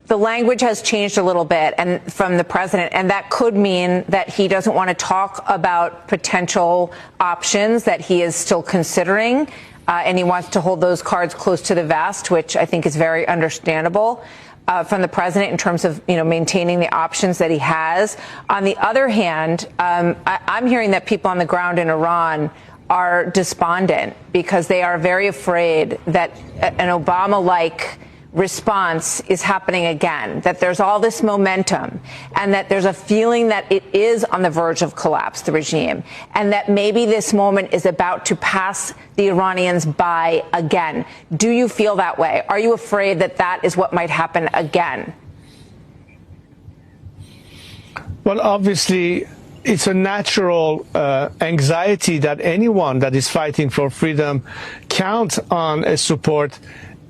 the language has changed a little bit and from the president, and that could mean that he doesn't want to talk about potential options that he is still considering, and he wants to hold those cards close to the vest, which I think is very understandable from the president in terms of, maintaining the options that he has. On the other hand, I'm hearing that people on the ground in Iran are despondent because they are very afraid that an Obama-like response is happening again, that there's all this momentum and that there's a feeling that it is on the verge of collapse, the regime, and that maybe this moment is about to pass the Iranians by again. Do you feel that way? Are you afraid that that is what might happen again? Well, obviously, it's a natural anxiety that anyone that is fighting for freedom counts on a support,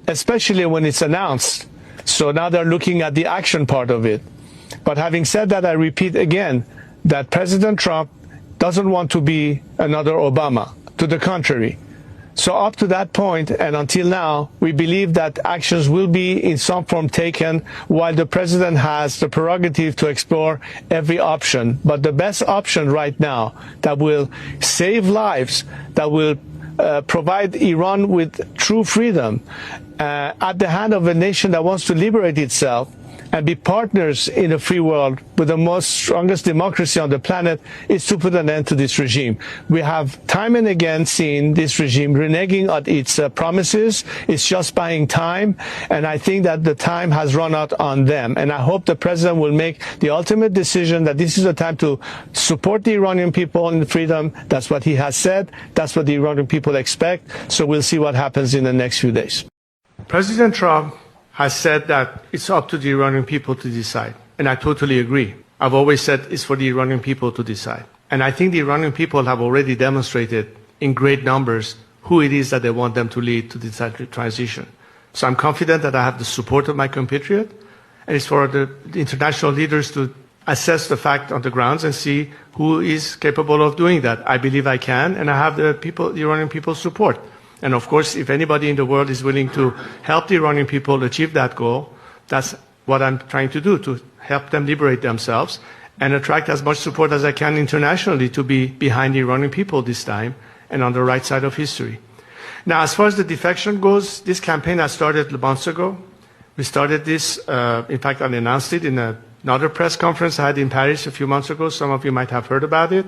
especially when it's announced. So now they're looking at the action part of it. But having said that, I repeat again that President Trump doesn't want to be another Obama. To the contrary. So up to that point and until now, we believe that actions will be in some form taken while the president has the prerogative to explore every option. But the best option right now that will save lives, that will provide Iran with true freedom at the hand of a nation that wants to liberate itself and be partners in a free world with the most strongest democracy on the planet is to put an end to this regime. We have time and again seen this regime reneging on its promises. It's just buying time, and I think that the time has run out on them. And I hope the president will make the ultimate decision that this is a time to support the Iranian people in freedom. That's what he has said. That's what the Iranian people expect. So we'll see what happens in the next few days. President Trump has said that it's up to the Iranian people to decide. And I totally agree. I've always said it's for the Iranian people to decide. And I think the Iranian people have already demonstrated in great numbers who it is that they want them to lead to this transition. So I'm confident that I have the support of my compatriot. And it's for the international leaders to assess the fact on the grounds and see who is capable of doing that. I believe I can, and I have the Iranian people's support. And of course, if anybody in the world is willing to help the Iranian people achieve that goal, that's what I'm trying to do, to help them liberate themselves and attract as much support as I can internationally to be behind the Iranian people this time and on the right side of history. Now, as far as the defection goes, this campaign has started months ago. We started this, in fact, I announced it in another press conference I had in Paris a few months ago. Some of you might have heard about it.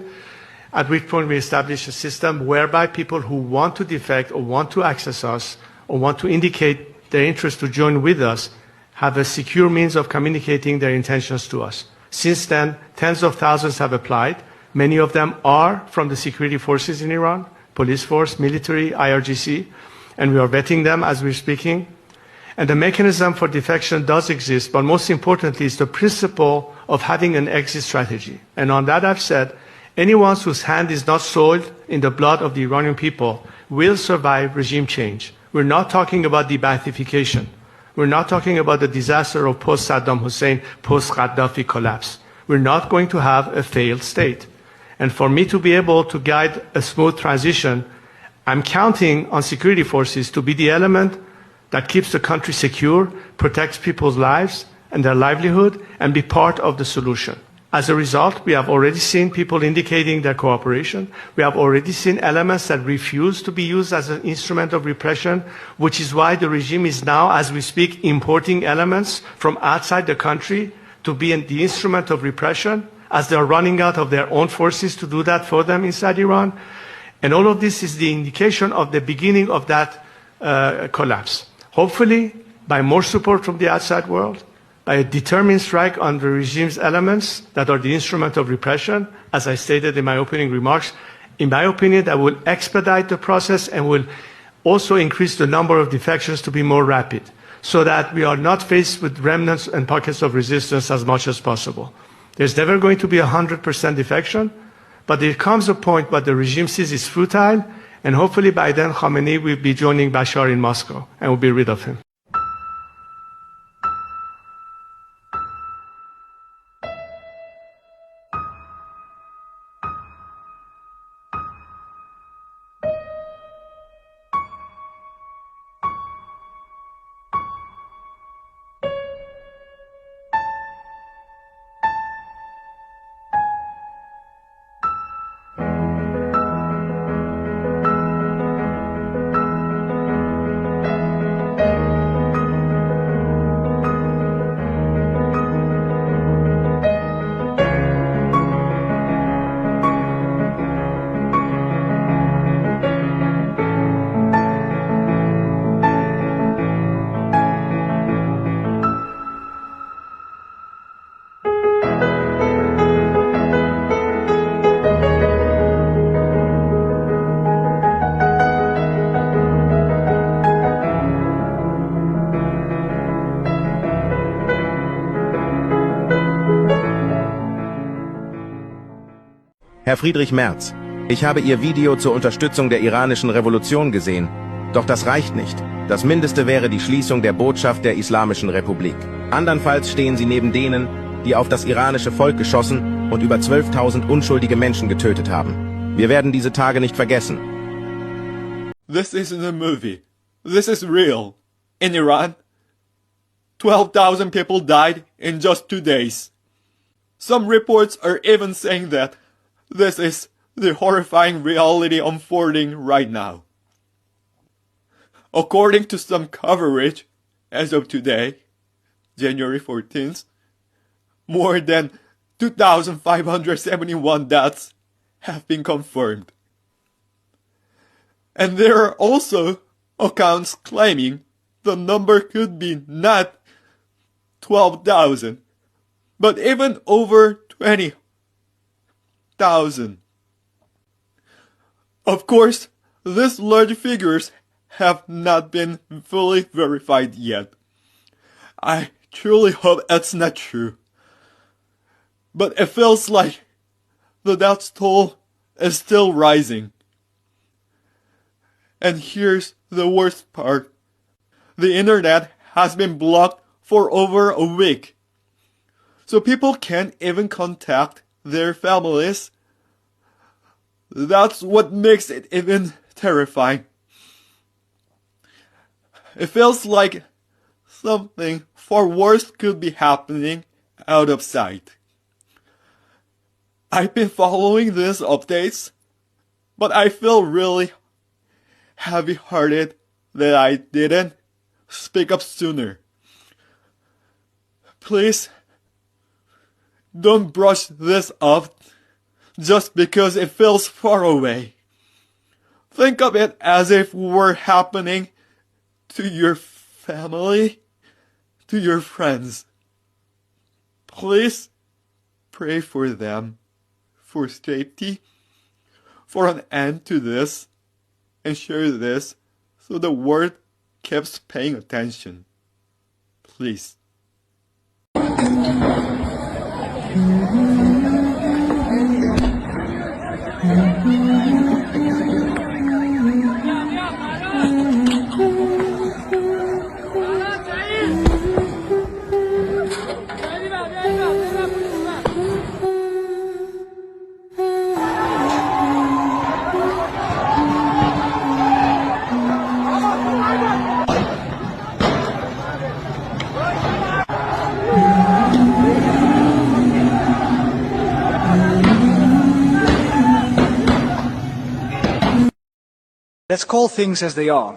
At which point we established a system whereby people who want to defect or want to access us or want to indicate their interest to join with us have a secure means of communicating their intentions to us. Since then, tens of thousands have applied. Many of them are from the security forces in Iran, police force, military, IRGC, and we are vetting them as we're speaking. And the mechanism for defection does exist, but most importantly is the principle of having an exit strategy. And on that I've said, anyone whose hand is not soiled in the blood of the Iranian people will survive regime change. We're not talking about de-Baathification. We're not talking about the disaster of post-Saddam Hussein, post-Gaddafi collapse. We're not going to have a failed state. And for me to be able to guide a smooth transition, I'm counting on security forces to be the element that keeps the country secure, protects people's lives and their livelihood, and be part of the solution. As a result, we have already seen people indicating their cooperation. We have already seen elements that refuse to be used as an instrument of repression, which is why the regime is now, as we speak, importing elements from outside the country to be the instrument of repression, as they're running out of their own forces to do that for them inside Iran. And all of this is the indication of the beginning of that collapse. Hopefully, by more support from the outside world, by a determined strike on the regime's elements that are the instrument of repression, as I stated in my opening remarks, in my opinion, that will expedite the process and will also increase the number of defections to be more rapid, so that we are not faced with remnants and pockets of resistance as much as possible. There's never going to be 100% defection, but there comes a point where the regime sees it's futile, and hopefully by then Khamenei will be joining Bashar in Moscow and will be rid of him. Herr Friedrich Merz, ich habe Ihr Video zur Unterstützung der iranischen Revolution gesehen. Doch das reicht nicht. Das Mindeste wäre die Schließung der Botschaft der Islamischen Republik. Andernfalls stehen Sie neben denen, die auf das iranische Volk geschossen und über 12.000 unschuldige Menschen getötet haben. Wir werden diese Tage nicht vergessen. This isn't a movie. This is real. In Iran, 12,000 people died in just 2 days. Some reports are even saying that this is the horrifying reality unfolding right now. According to some coverage, as of today, January 14th, more than 2,571 deaths have been confirmed. And there are also accounts claiming the number could be not 12,000, but even over 20,000. Of course, these large figures have not been fully verified yet. I truly hope it's not true. But it feels like the death toll is still rising. And here's the worst part. The internet has been blocked for over a week. So people can't even contact their families. That's what makes it even terrifying. It feels like something far worse could be happening out of sight. I've been following these updates, but I feel really heavy-hearted that I didn't speak up sooner. Please, don't brush this off just because it feels far away. Think of it as if we're happening to your family, to your friends. Please pray for them, for safety, for an end to this, and share this so the world keeps paying attention. Please. Let's call things as they are.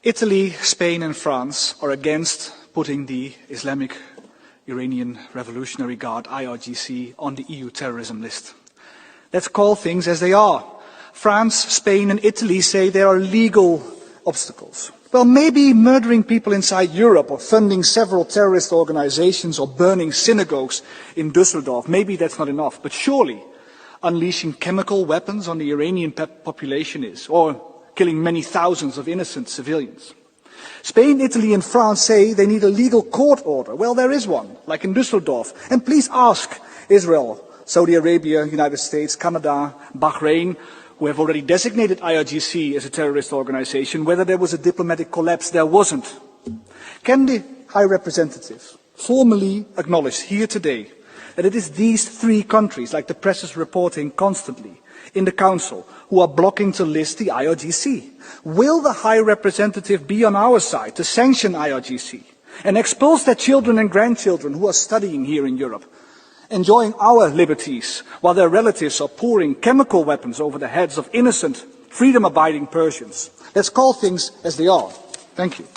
Italy, Spain and France are against putting the Islamic Iranian Revolutionary Guard, IRGC, on the EU terrorism list. Let's call things as they are. France, Spain and Italy say there are legal obstacles. Well, maybe murdering people inside Europe or funding several terrorist organizations or burning synagogues in Düsseldorf, maybe that's not enough. But surely unleashing chemical weapons on the Iranian population is, or killing many thousands of innocent civilians. Spain, Italy and France say they need a legal court order. Well, there is one, like in Düsseldorf. And please ask Israel, Saudi Arabia, United States, Canada, Bahrain, who have already designated IRGC as a terrorist organization, whether there was a diplomatic collapse. There wasn't. Can the High Representative formally acknowledge here today that it is these three countries, like the press is reporting constantly, in the Council, who are blocking to list the IRGC? Will the High Representative be on our side to sanction IRGC and expose their children and grandchildren who are studying here in Europe, enjoying our liberties, while their relatives are pouring chemical weapons over the heads of innocent, freedom-abiding Persians? Let's call things as they are. Thank you.